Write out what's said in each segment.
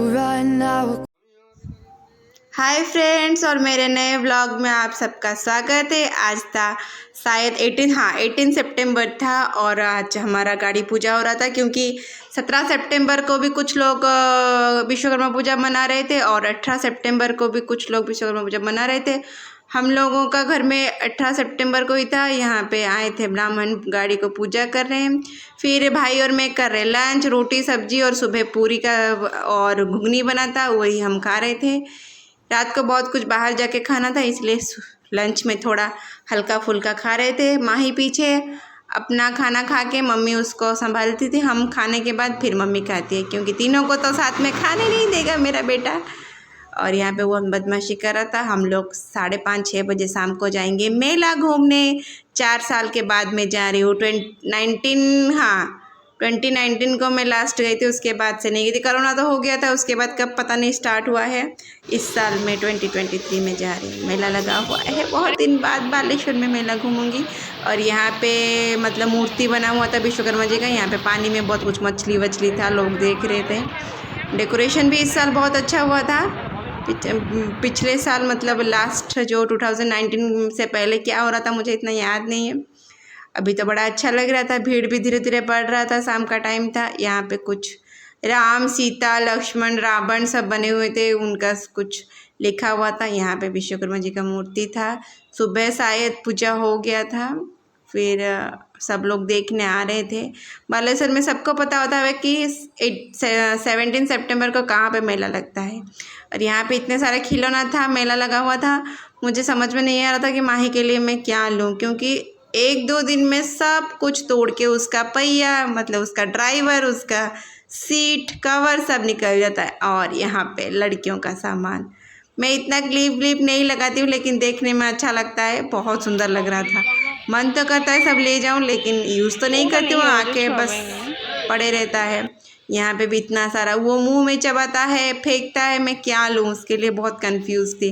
right now. Hi friends, और मेरे नए व्लॉग में आप सबका स्वागत है। आज था शायद 18 सितंबर था और आज हमारा गाड़ी पूजा हो रहा था, क्योंकि 17 सितंबर को भी कुछ लोग विश्वकर्मा पूजा मना रहे थे और 18 सितंबर को भी कुछ लोग विश्वकर्मा पूजा मना रहे थे। हम लोगों का घर में 18 सितंबर को ही था। यहाँ पे आए थे ब्राह्मण, गाड़ी को पूजा कर रहे हैं। फिर भाई और मैं कर रहे लंच, रोटी सब्जी, और सुबह पूरी का और घुगनी बना था, वही हम खा रहे थे। रात को बहुत कुछ बाहर जाके खाना था, इसलिए लंच में थोड़ा हल्का फुल्का खा रहे थे। माही पीछे अपना खाना खा के मम्मी उसको संभालती थी। हम खाने के बाद फिर मम्मी खाती है, क्योंकि तीनों को तो साथ में खाने नहीं देगा मेरा बेटा। और यहाँ पे वो बदमाशी कर रहा था। हम लोग 5:30-6 बजे शाम को जाएंगे मेला घूमने। 4 साल के बाद मैं जा रही हूँ। 2019 को मैं लास्ट गई थी, उसके बाद से नहीं गई थी। कोरोना तो हो गया था, उसके बाद कब पता नहीं स्टार्ट हुआ है। इस साल मैं 2023 में जा रही हूँ। मेला लगा हुआ है, बहुत दिन बाद बालेश्वर में मेला घूमूंगी। और यहाँ पे मतलब मूर्ति बना हुआ था विश्वकर्मा जी का। यहाँ पे पानी में बहुत कुछ मछली वछली था, लोग देख रहे थे। डेकोरेशन भी इस साल बहुत अच्छा हुआ था। पिछले साल मतलब लास्ट जो 2019 से पहले क्या हो रहा था मुझे इतना याद नहीं है। अभी तो बड़ा अच्छा लग रहा था, भीड़ भी धीरे धीरे बढ़ रहा था। शाम का टाइम था। यहाँ पे कुछ राम, सीता, लक्ष्मण, रावण सब बने हुए थे, उनका कुछ लिखा हुआ था। यहाँ पे विश्वकर्मा जी का मूर्ति था। सुबह शायद पूजा हो गया था, फिर सब लोग देखने आ रहे थे। बालेश्वर में सबको पता होता है कि 17 सितंबर को कहाँ पे मेला लगता है। और यहाँ पे इतने सारे खिलौना था, मेला लगा हुआ था। मुझे समझ में नहीं आ रहा था कि माही के लिए मैं क्या लूँ, क्योंकि 1-2 दिन में सब कुछ तोड़ के उसका पहिया, मतलब उसका ड्राइवर, उसका सीट कवर सब निकल जाता है। और यहाँ पे लड़कियों का सामान, मैं इतना क्लिप व्लिप नहीं लगाती हूँ, लेकिन देखने में अच्छा लगता है। बहुत सुंदर लग रहा था। मन तो करता है सब ले जाऊँ, लेकिन यूज़ तो नहीं करती हूँ, आके बस पड़े रहता है। यहाँ पे भी इतना सारा, वो मुंह में चबाता है, फेंकता है। मैं क्या लूँ, उसके लिए बहुत कंफ्यूज थी।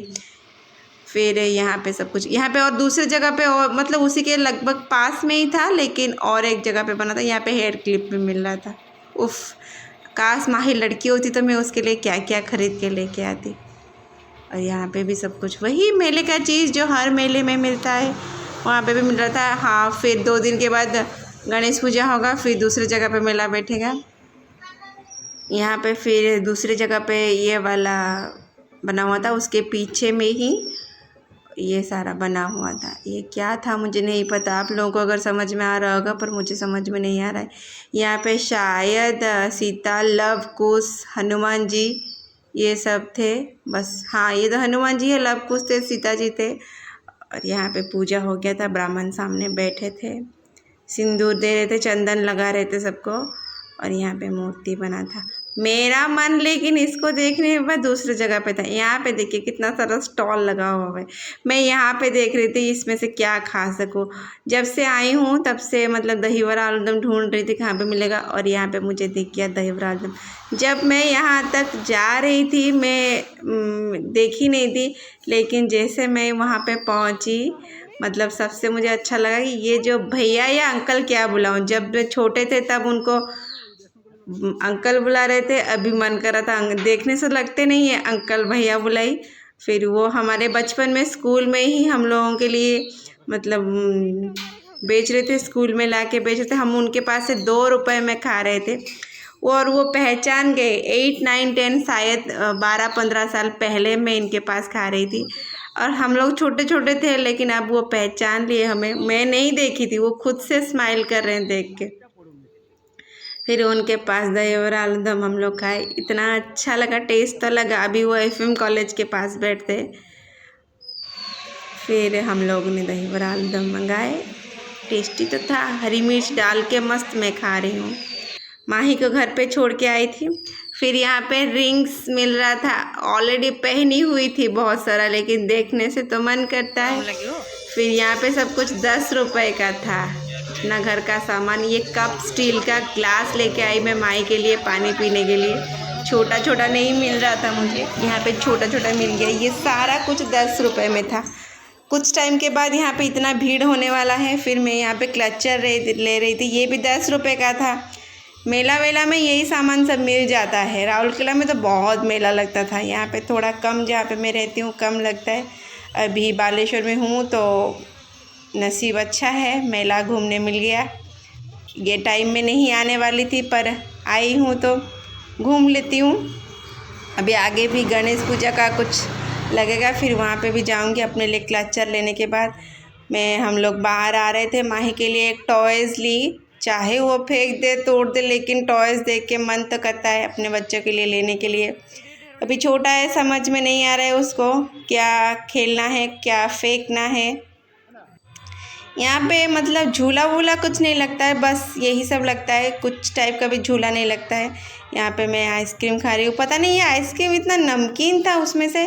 फिर यहाँ पे सब कुछ, यहाँ पे और दूसरी जगह पे, और मतलब उसी के लगभग पास में ही था, लेकिन और एक जगह पे बना था। यहाँ पे हेयर क्लिप भी मिल रहा था। उफ़, काश माही लड़की होती तो मैं उसके लिए क्या क्या खरीद के लेके आती। और यहाँ पे भी सब कुछ वही मेले का चीज़ जो हर मेले में मिलता है, वहाँ पे भी मिल रहा था। हाँ, फिर 2 दिन के बाद गणेश पूजा होगा, फिर दूसरी जगह पे मेला बैठेगा। यहाँ पे फिर दूसरी जगह पे ये वाला बना हुआ था, उसके पीछे में ही ये सारा बना हुआ था। ये क्या था मुझे नहीं पता, आप लोगों को अगर समझ में आ रहा होगा, पर मुझे समझ में नहीं आ रहा है। यहाँ पे शायद सीता, लव कुश, हनुमान जी ये सब थे। बस हाँ, ये तो हनुमान जी है, लव कुश थे, सीता जी थे। और यहाँ पे पूजा हो गया था, ब्राह्मण सामने बैठे थे, सिंदूर दे रहे थे, चंदन लगा रहे थे सबको। और यहाँ पे मूर्ति बना था। मेरा मन लेकिन इसको देखने के बाद दूसरी जगह पे था। यहाँ पे देखिए कितना सारा स्टॉल लगा हुआ है। मैं यहाँ पे देख रही थी इसमें से क्या खा सकूँ। जब से आई हूँ तब से मतलब दही वड़ा आलूदम ढूंढ रही थी कहाँ पे मिलेगा, और यहाँ पे मुझे दिख गया दही वड़ा आलूदम। जब मैं यहाँ तक जा रही थी, मैं देखी नहीं थी, लेकिन जैसे मैं वहाँ पे पहुँची, मतलब सबसे मुझे अच्छा लगा कि ये जो भैया या अंकल क्या बुलाऊं, जब वे छोटे थे तब उनको अंकल बुला रहे थे, अभी मन कर रहा था, देखने से लगते नहीं है, अंकल भैया बुलाई। फिर वो हमारे बचपन में स्कूल में ही हम लोगों के लिए मतलब बेच रहे थे, स्कूल में ला के बेच रहे थे। हम उनके पास से 2 रुपए में खा रहे थे, और वो पहचान गए। 8, 9, 10 शायद 12-15 साल पहले मैं इनके पास खा रही थी, और हम लोग छोटे छोटे थे, लेकिन अब वो पहचान लिए हमें। मैं नहीं देखी थी, वो खुद से स्माइल कर रहे हैं देख के। फिर उनके पास दही और आलूदम हम लोग खाए, इतना अच्छा लगा, टेस्ट तो लगा। अभी वो FM कॉलेज के पास बैठते। फिर हम लोग ने दही और आलूदम मंगाए, टेस्टी तो था, हरी मिर्च डाल के मस्त मैं खा रही हूँ। माही को घर पे छोड़ के आई थी। फिर यहाँ पे रिंग्स मिल रहा था, ऑलरेडी पहनी हुई थी बहुत सारा, लेकिन देखने से तो मन करता है। फिर यहाँ पे सब कुछ 10 रुपए का था, अपना घर का सामान। ये कप, स्टील का ग्लास लेके आई मैं माई के लिए पानी पीने के लिए। छोटा छोटा नहीं मिल रहा था मुझे, यहाँ पे छोटा छोटा मिल गया। ये सारा कुछ 10 रुपए में था। कुछ टाइम के बाद यहाँ पे इतना भीड़ होने वाला है। फिर मैं यहाँ पे क्लचर ले रही थी, ये भी 10 रुपए का था। मेला वेला में यही सामान सब मिल जाता है। राउरकेला में तो बहुत मेला लगता था, यहाँ पे थोड़ा कम, जहाँ पे मैं रहती हूँ कम लगता है। अभी बालेश्वर में हूँ तो नसीब अच्छा है, मेला घूमने मिल गया। ये टाइम में नहीं आने वाली थी पर आई हूँ तो घूम लेती हूँ। अभी आगे भी गणेश पूजा का कुछ लगेगा, फिर वहाँ पे भी जाऊँगी अपने लिए क्लचर लेने के बाद। हम लोग बाहर आ रहे थे, माही के लिए एक टॉयज़ ली, चाहे वो फेंक दे तोड़ दे, लेकिन टॉयज़ देख के मन तो करता है अपने बच्चों के लिए लेने के लिए। अभी छोटा है, समझ में नहीं आ रहा है उसको क्या खेलना है क्या फेंकना है। यहाँ पे मतलब झूला वूला कुछ नहीं लगता है, बस यही सब लगता है, कुछ टाइप का भी झूला नहीं लगता है। यहाँ पे मैं आइसक्रीम खा रही हूँ, पता नहीं ये आइसक्रीम इतना नमकीन था, उसमें से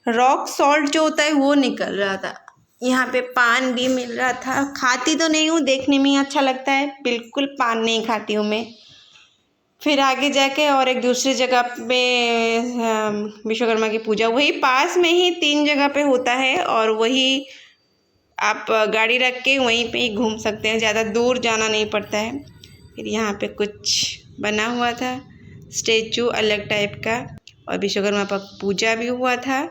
रॉक सॉल्ट जो होता है वो निकल रहा था। यहाँ पे पान भी मिल रहा था, खाती तो नहीं हूँ, देखने में ही अच्छा लगता है, बिल्कुल पान नहीं खाती हूँ मैं। फिर आगे जाके और एक दूसरी जगह पे विश्वकर्मा की पूजा वही पास में ही 3 जगह पे होता है, और वही आप गाड़ी रख के वहीं पे ही घूम सकते हैं, ज़्यादा दूर जाना नहीं पड़ता है। फिर यहाँ पे कुछ बना हुआ था स्टेचू अलग टाइप का, और विश्वकर्मा पर पूजा भी हुआ था।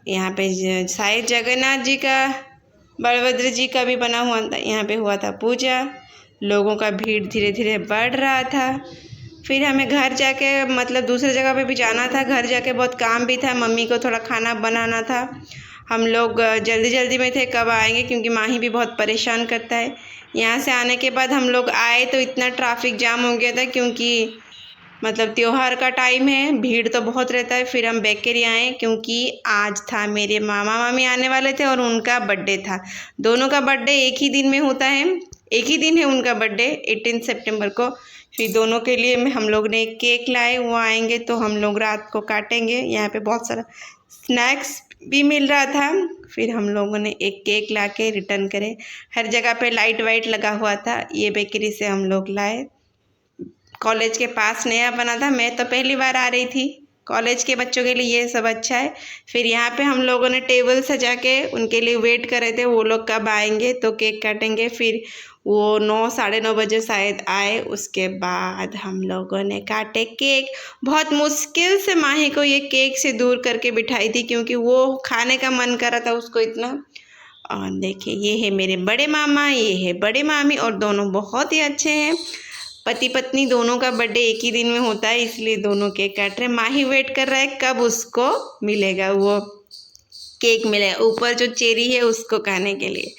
यहाँ पे शायद जगन्नाथ जी का, बलभद्र जी का भी बना हुआ था, यहाँ पे हुआ था पूजा। लोगों का भीड़ धीरे धीरे बढ़ रहा था। फिर हमें घर जाके मतलब दूसरे जगह पे भी जाना था, घर जाके बहुत काम भी था, मम्मी को थोड़ा खाना बनाना था। हम लोग जल्दी जल्दी में थे कब आएंगे, क्योंकि माही भी बहुत परेशान करता है। यहाँ से आने के बाद हम लोग आए तो इतना ट्रैफिक जाम हो गया था, क्योंकि मतलब त्योहार का टाइम है, भीड़ तो बहुत रहता है। फिर हम बेकरी आए क्योंकि आज था मेरे मामा मामी आने वाले थे और उनका बर्थडे था। दोनों का बर्थडे एक ही दिन में होता है, एक ही दिन है उनका बर्थडे 18 सितंबर को। फिर दोनों के लिए हम लोग ने एक केक लाए, वो आएंगे तो हम लोग रात को काटेंगे। यहाँ पे बहुत सारा स्नैक्स भी मिल रहा था, फिर हम लोगों ने एक केक ला के रिटर्न करे। हर जगह पे लाइट वाइट लगा हुआ था, ये बेकरी से हम लोग लाए। कॉलेज के पास नया बना था, मैं तो पहली बार आ रही थी, कॉलेज के बच्चों के लिए ये सब अच्छा है। फिर यहाँ पे हम लोगों ने टेबल सजा के उनके लिए वेट कर रहे थे, वो लोग कब आएंगे तो केक काटेंगे। फिर वो 9 साढ़े 9 बजे शायद आए, उसके बाद हम लोगों ने काटे केक। बहुत मुश्किल से माही को ये केक से दूर करके बिठाई थी, क्योंकि वो खाने का मन कर रहा था उसको इतना। और देखिए ये है मेरे बड़े मामा, ये है बड़े मामी, और दोनों बहुत ही अच्छे हैं। पति पत्नी दोनों का बर्थडे एक ही दिन में होता है, इसलिए दोनों केक काट रहे हैं। माही वेट कर रहा है कब उसको मिलेगा, वो केक मिलेगा, ऊपर जो चेरी है उसको खाने के लिए।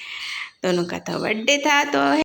दोनों का तो बर्थडे था तो